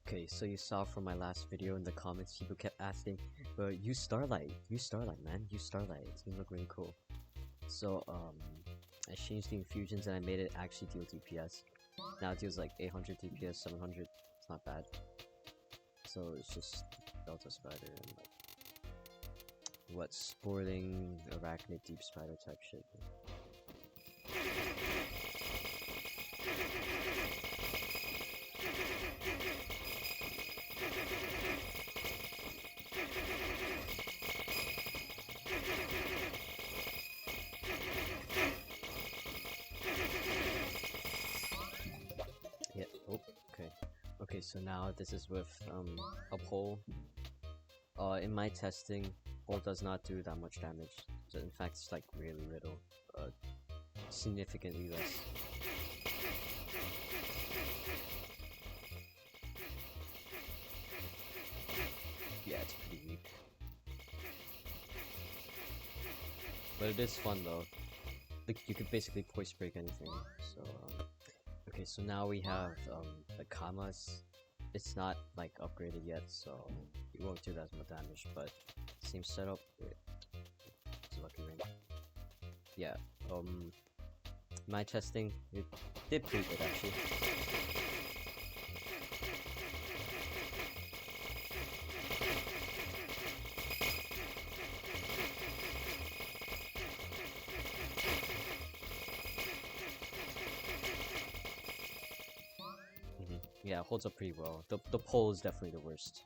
Okay, so you saw from my last video in the comments, people kept asking, but use Starlight, man, use Starlight, it's gonna look really cool. So, I changed the infusions and I made it actually deal DPS. Now it deals like 800 DPS, 700, it's not bad. So it's just Delta Spider and like, what, sporting, arachnid, deep spider type shit. Yeah, oh, okay. Okay, so now this is with a pole. In my testing, pole does not do that much damage. So in fact, it's like really little. Significantly less. Yeah, it's pretty weak. But it is fun though. Like, you could basically voice break anything. So, okay, so now we have the Kamas. It's not like upgraded yet, so it won't do that much damage, but same setup. Wait, it's a lucky ring. Yeah, my testing, it did pretty good actually. Yeah, it holds up pretty well. The pole is definitely the worst.